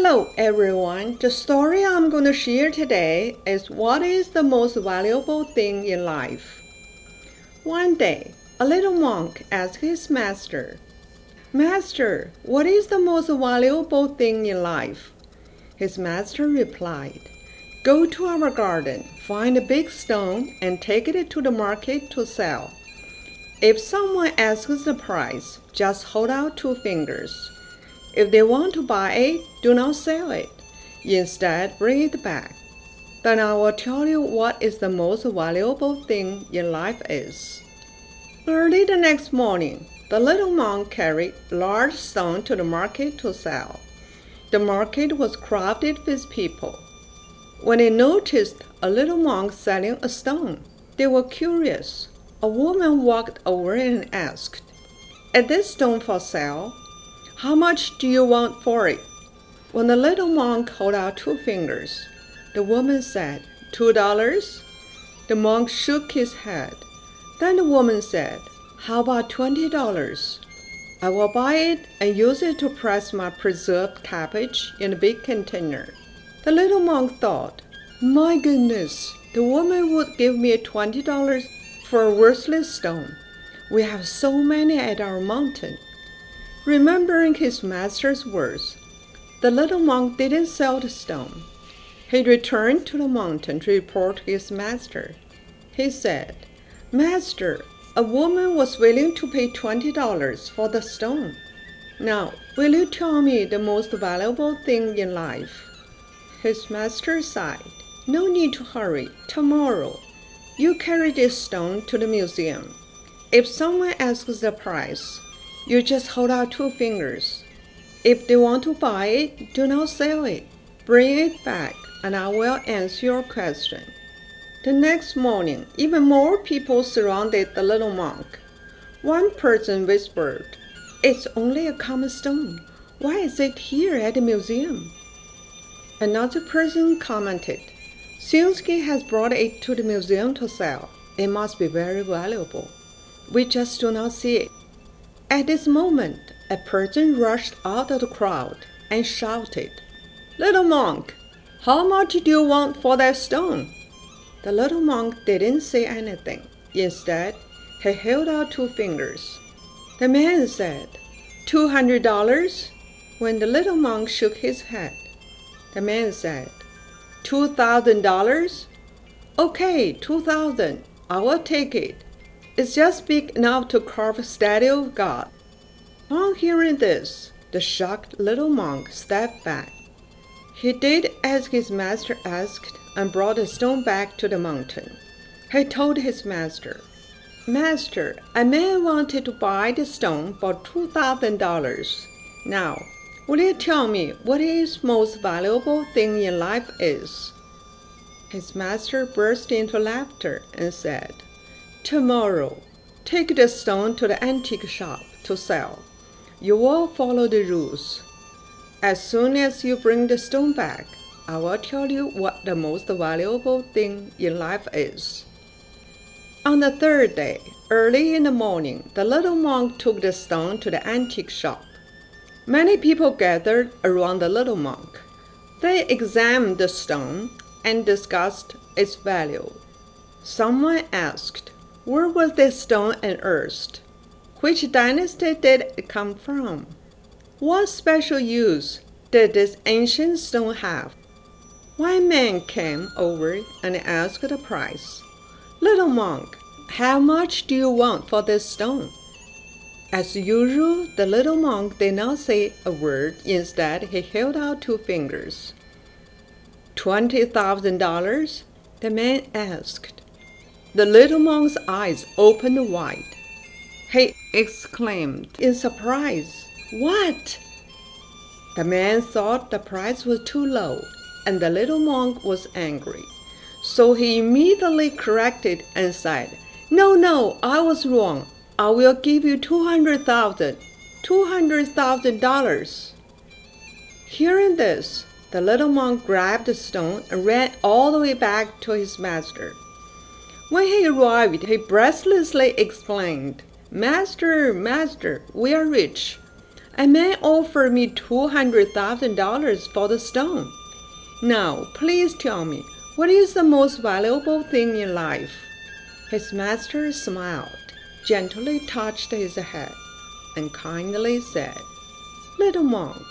Hello everyone. The story I'm going to share today is what is the most valuable thing in life. One day, a little monk asked his master, "Master, what is the most valuable thing in life?" His master replied, "Go to our garden, find a big stone, and take it to the market to sell. If someone asks the price, just hold out 2 fingers. If they want to buy it, do not sell it. Instead, bring it back. Then I will tell you what is the most valuable thing in life is." Early the next morning, the little monk carried a large stone to the market to sell. The market was crowded with people. When they noticed a little monk selling a stone, they were curious. A woman walked over and asked, "Is this stone for sale? How much do you want for it?" When the little monk held out 2 fingers, the woman said, $2. The monk shook his head. Then the woman said, "How about $20? I will buy it and use it to press my preserved cabbage in a big container." The little monk thought, "My goodness, the woman would give me $20 for a worthless stone. We have so many at our mountain." Remembering his master's words, the little monk didn't sell the stone. He returned to the mountain to report to his master. He said, "Master, a woman was willing to pay $20 for the stone. Now, will you tell me the most valuable thing in life?" His master sighed. "No need to hurry. Tomorrow, you carry this stone to the museum. If someone asks the price, you just hold out 2 fingers. If they want to buy it, do not sell it. Bring it back, and I will answer your question." The next morning, even more people surrounded the little monk. One person whispered, "It's only a common stone. Why is it here at the museum?" Another person commented, "Since he has brought it to the museum to sell, it must be very valuable. We just do not see it." At this moment, a person rushed out of the crowd and shouted, "Little monk, how much do you want for that stone?" The little monk didn't say anything. Instead, he held out 2 fingers. The man said, $200. When the little monk shook his head, the man said, $2,000. Okay, 2,000. I will take it. It's just big enough to carve a statue of God." On hearing this, the shocked little monk stepped back. He did as his master asked and brought the stone back to the mountain. He told his master, "Master, a man wanted to buy the stone for $2,000. Now, will you tell me what his most valuable thing in life is?" His master burst into laughter and said, "Tomorrow, take the stone to the antique shop to sell. You will follow the rules. As soon as you bring the stone back, I will tell you what the most valuable thing in life is." On the 3rd day, early in the morning, the little monk took the stone to the antique shop. Many people gathered around the little monk. They examined the stone and discussed its value. Someone asked, "Where was this stone unearthed? Which dynasty did it come from? What special use did this ancient stone have?" One man came over and asked the price. "Little monk, how much do you want for this stone?" As usual, the little monk did not say a word. Instead, he held out 2 fingers. $20,000? The man asked. The little monk's eyes opened wide. He exclaimed in surprise, "What?" The man thought the price was too low, and the little monk was angry. So he immediately corrected and said, No, I was wrong. I will give you $200,000. Hearing this, the little monk grabbed the stone and ran all the way back to his master. When he arrived, he breathlessly exclaimed, Master, we are rich. A man offered me $200,000 for the stone. Now, please tell me, what is the most valuable thing in life? His master smiled, gently touched his head, and kindly said, "Little monk,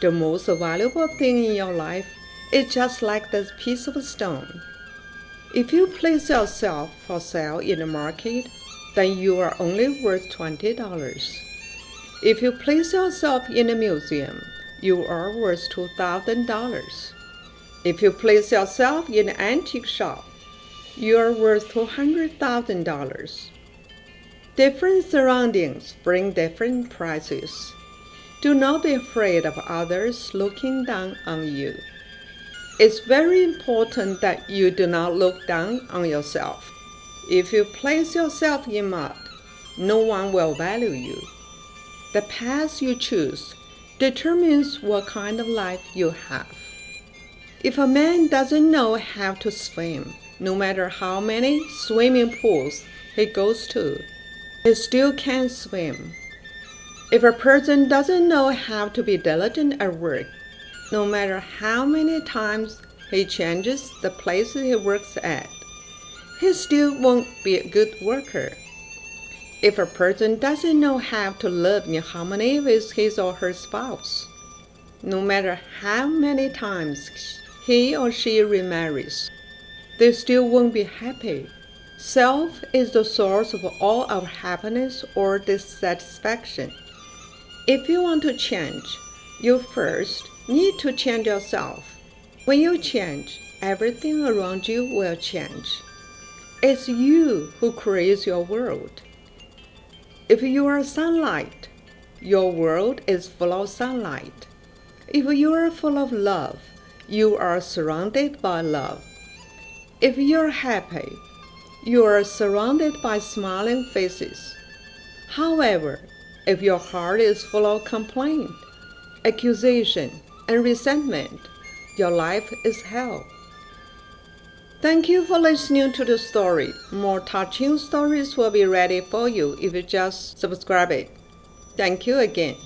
the most valuable thing in your life is just like this piece of stone. If you place yourself for sale in the market, then you are only worth $20. If you place yourself in a museum, you are worth $2,000. If you place yourself in an antique shop, you are worth $200,000. Different surroundings bring different prices. Do not be afraid of others looking down on you. It's very important that you do not look down on yourself. If you place yourself in mud, no one will value you. The path you choose determines what kind of life you have. If a man doesn't know how to swim, no matter how many swimming pools he goes to, he still can't swim. If a person doesn't know how to be diligent at work, no matter how many times he changes the place he works at, he still won't be a good worker. If a person doesn't know how to live in harmony with his or her spouse, no matter how many times he or she remarries, they still won't be happy. Self is the source of all our happiness or dissatisfaction. If you want to change, you first need to change yourself. When you change, everything around you will change. It's you who creates your world. If you are sunlight, your world is full of sunlight. If you are full of love, you are surrounded by love. If you are happy, you are surrounded by smiling faces. However, if your heart is full of complaint, accusation, and resentment, your life is hell. Thank you for listening to the story. More touching stories will be ready for you if you just subscribe it. Thank you again.